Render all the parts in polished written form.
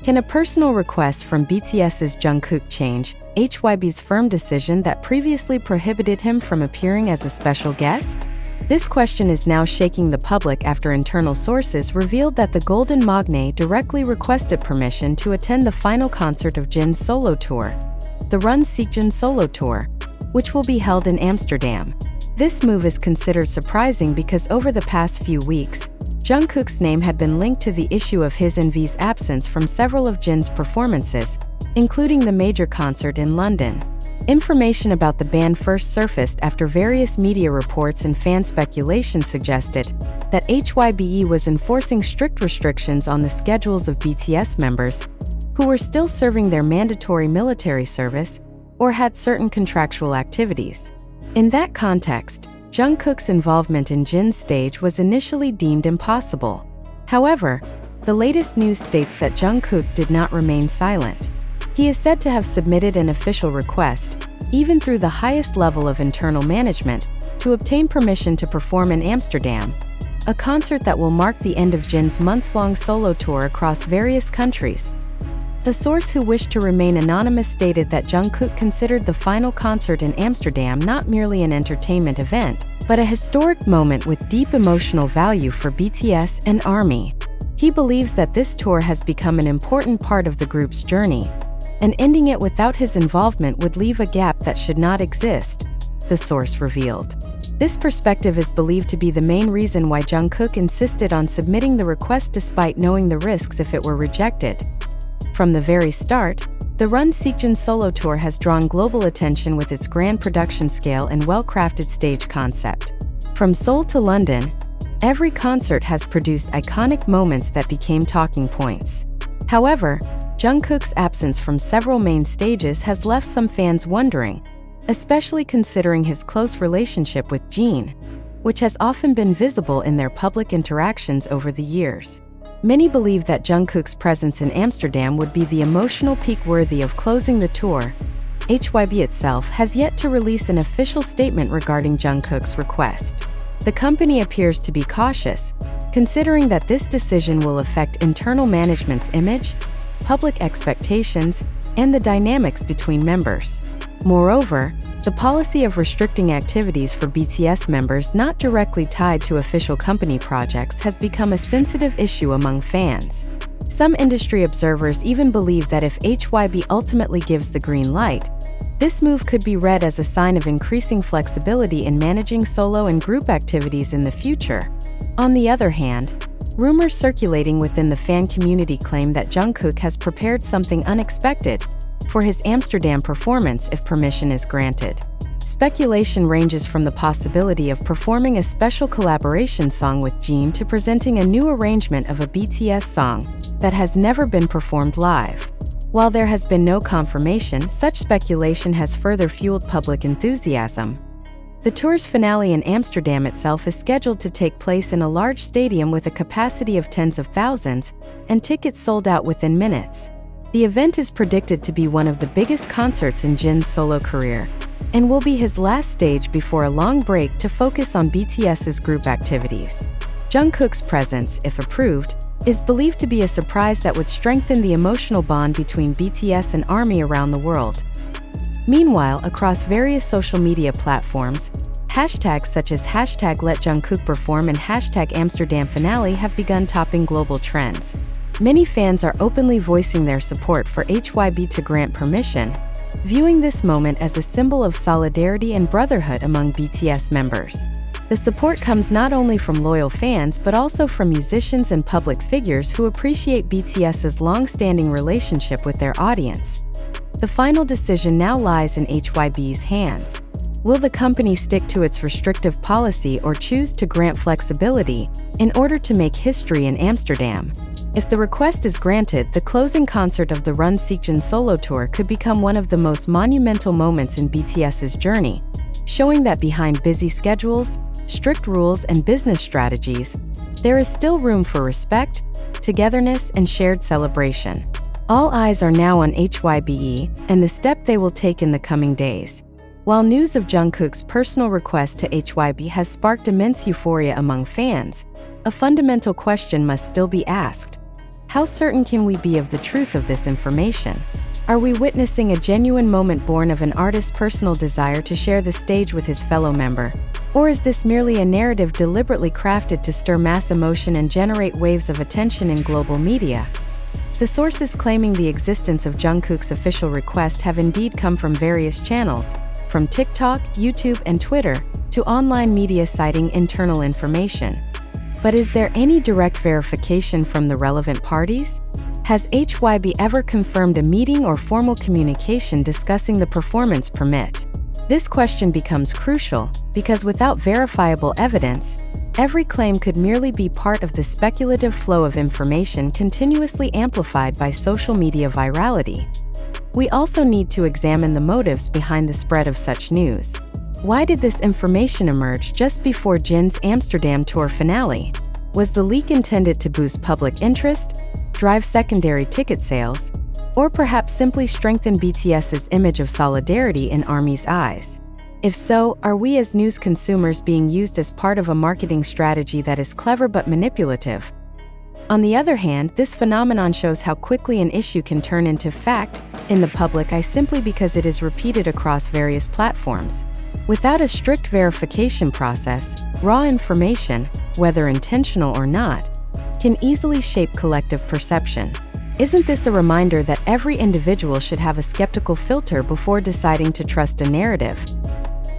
Can a personal request from BTS's Jungkook change HYBE's firm decision that previously prohibited him from appearing as a special guest? This question is now shaking the public after internal sources revealed that the Golden Magne directly requested permission to attend the final concert of Jin's solo tour, the Run Seekjin solo tour, which will be held in Amsterdam. This move is considered surprising because over the past few weeks, Jungkook's name had been linked to the issue of his and V's absence from several of Jin's performances, including the major concert in London. Information about the ban first surfaced after various media reports and fan speculation suggested that HYBE was enforcing strict restrictions on the schedules of BTS members who were still serving their mandatory military service or had certain contractual activities. In that context, Jungkook's involvement in Jin's stage was initially deemed impossible. However, the latest news states that Jungkook did not remain silent. He is said to have submitted an official request, even through the highest level of internal management, to obtain permission to perform in Amsterdam, a concert that will mark the end of Jin's months-long solo tour across various countries. The source who wished to remain anonymous stated that Jungkook considered the final concert in Amsterdam not merely an entertainment event, but a historic moment with deep emotional value for BTS and ARMY. He believes that this tour has become an important part of the group's journey, and ending it without his involvement would leave a gap that should not exist, the source revealed. This perspective is believed to be the main reason why Jungkook insisted on submitting the request despite knowing the risks if it were rejected. From the very start, the Run Seekjin solo tour has drawn global attention with its grand production scale and well-crafted stage concept. From Seoul to London, every concert has produced iconic moments that became talking points. However, Jungkook's absence from several main stages has left some fans wondering, especially considering his close relationship with Jin, which has often been visible in their public interactions over the years. Many believe that Jungkook's presence in Amsterdam would be the emotional peak worthy of closing the tour. HYBE itself has yet to release an official statement regarding Jungkook's request. The company appears to be cautious, considering that this decision will affect internal management's image, public expectations, and the dynamics between members. Moreover, the policy of restricting activities for BTS members not directly tied to official company projects has become a sensitive issue among fans. Some industry observers even believe that if HYBE ultimately gives the green light, this move could be read as a sign of increasing flexibility in managing solo and group activities in the future. On the other hand, rumors circulating within the fan community claim that Jungkook has prepared something unexpected for his Amsterdam performance if permission is granted. Speculation ranges from the possibility of performing a special collaboration song with Jin to presenting a new arrangement of a BTS song that has never been performed live. While there has been no confirmation, such speculation has further fueled public enthusiasm. The tour's finale in Amsterdam itself is scheduled to take place in a large stadium with a capacity of tens of thousands, and tickets sold out within minutes. The event is predicted to be one of the biggest concerts in Jin's solo career, and will be his last stage before a long break to focus on BTS's group activities. Jungkook's presence, if approved, is believed to be a surprise that would strengthen the emotional bond between BTS and ARMY around the world. Meanwhile, across various social media platforms, hashtags such as #LetJungkookPerform and #AmsterdamFinale have begun topping global trends. Many fans are openly voicing their support for HYBE to grant permission, viewing this moment as a symbol of solidarity and brotherhood among BTS members. The support comes not only from loyal fans but also from musicians and public figures who appreciate BTS's long-standing relationship with their audience. The final decision now lies in HYBE's hands. Will the company stick to its restrictive policy or choose to grant flexibility in order to make history in Amsterdam? If the request is granted, the closing concert of the Run Seekjin solo tour could become one of the most monumental moments in BTS's journey, showing that behind busy schedules, strict rules, and business strategies, there is still room for respect, togetherness, and shared celebration. All eyes are now on HYBE and the step they will take in the coming days. While news of Jungkook's personal request to HYBE has sparked immense euphoria among fans, a fundamental question must still be asked. How certain can we be of the truth of this information? Are we witnessing a genuine moment born of an artist's personal desire to share the stage with his fellow member? Or is this merely a narrative deliberately crafted to stir mass emotion and generate waves of attention in global media? The sources claiming the existence of Jungkook's official request have indeed come from various channels, from TikTok, YouTube, and Twitter, to online media citing internal information. But is there any direct verification from the relevant parties? Has HYBE ever confirmed a meeting or formal communication discussing the performance permit? This question becomes crucial, because without verifiable evidence, every claim could merely be part of the speculative flow of information continuously amplified by social media virality. We also need to examine the motives behind the spread of such news. Why did this information emerge just before Jin's Amsterdam tour finale? Was the leak intended to boost public interest, drive secondary ticket sales, or perhaps simply strengthen BTS's image of solidarity in ARMY's eyes? If so, are we as news consumers being used as part of a marketing strategy that is clever but manipulative? On the other hand, this phenomenon shows how quickly an issue can turn into fact in the public eye simply because it is repeated across various platforms. Without a strict verification process, raw information, whether intentional or not, can easily shape collective perception. Isn't this a reminder that every individual should have a skeptical filter before deciding to trust a narrative?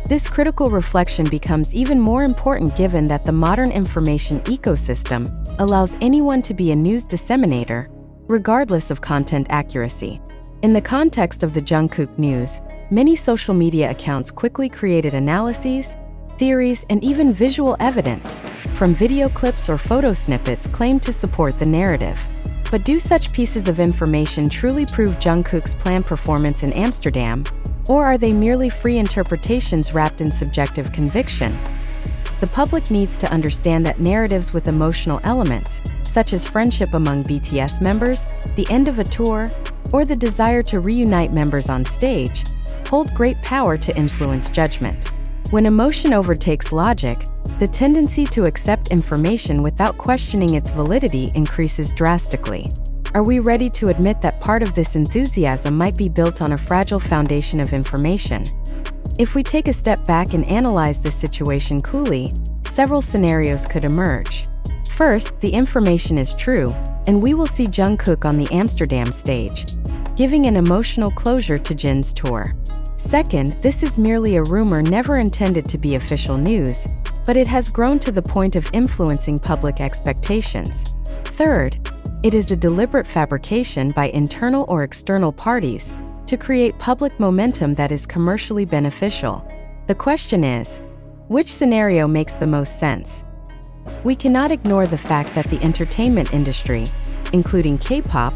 This critical reflection becomes even more important given that the modern information ecosystem allows anyone to be a news disseminator, regardless of content accuracy. In the context of the Jungkook news, many social media accounts quickly created analyses, theories, and even visual evidence, from video clips or photo snippets claimed to support the narrative. But do such pieces of information truly prove Jungkook's planned performance in Amsterdam, or are they merely free interpretations wrapped in subjective conviction? The public needs to understand that narratives with emotional elements, such as friendship among BTS members, the end of a tour, or the desire to reunite members on stage, hold great power to influence judgment. When emotion overtakes logic, the tendency to accept information without questioning its validity increases drastically. Are we ready to admit that part of this enthusiasm might be built on a fragile foundation of information? If we take a step back and analyze this situation coolly, several scenarios could emerge. First, the information is true, and we will see Jungkook on the Amsterdam stage, giving an emotional closure to Jin's tour. Second, this is merely a rumor never intended to be official news, but it has grown to the point of influencing public expectations. Third, it is a deliberate fabrication by internal or external parties to create public momentum that is commercially beneficial. The question is, which scenario makes the most sense? We cannot ignore the fact that the entertainment industry, including K-pop,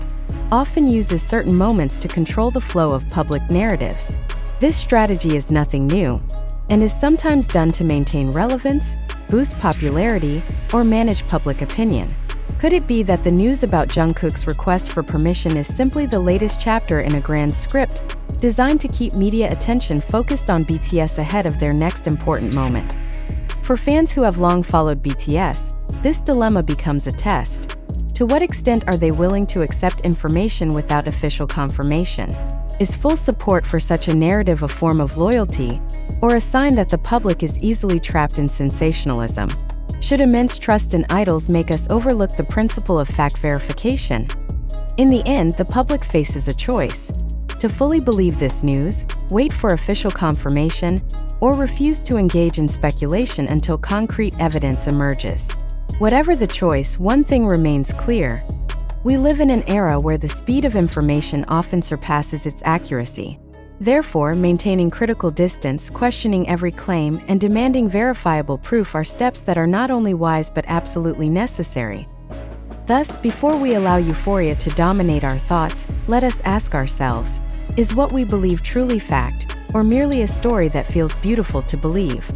often uses certain moments to control the flow of public narratives. This strategy is nothing new, and is sometimes done to maintain relevance, boost popularity, or manage public opinion. Could it be that the news about Jungkook's request for permission is simply the latest chapter in a grand script, designed to keep media attention focused on BTS ahead of their next important moment? For fans who have long followed BTS, this dilemma becomes a test. To what extent are they willing to accept information without official confirmation? Is full support for such a narrative a form of loyalty, or a sign that the public is easily trapped in sensationalism? Should immense trust in idols make us overlook the principle of fact verification? In the end, the public faces a choice: to fully believe this news, wait for official confirmation, or refuse to engage in speculation until concrete evidence emerges. Whatever the choice, one thing remains clear. We live in an era where the speed of information often surpasses its accuracy. Therefore, maintaining critical distance, questioning every claim, and demanding verifiable proof are steps that are not only wise but absolutely necessary. Thus, before we allow euphoria to dominate our thoughts, let us ask ourselves, is what we believe truly fact, or merely a story that feels beautiful to believe?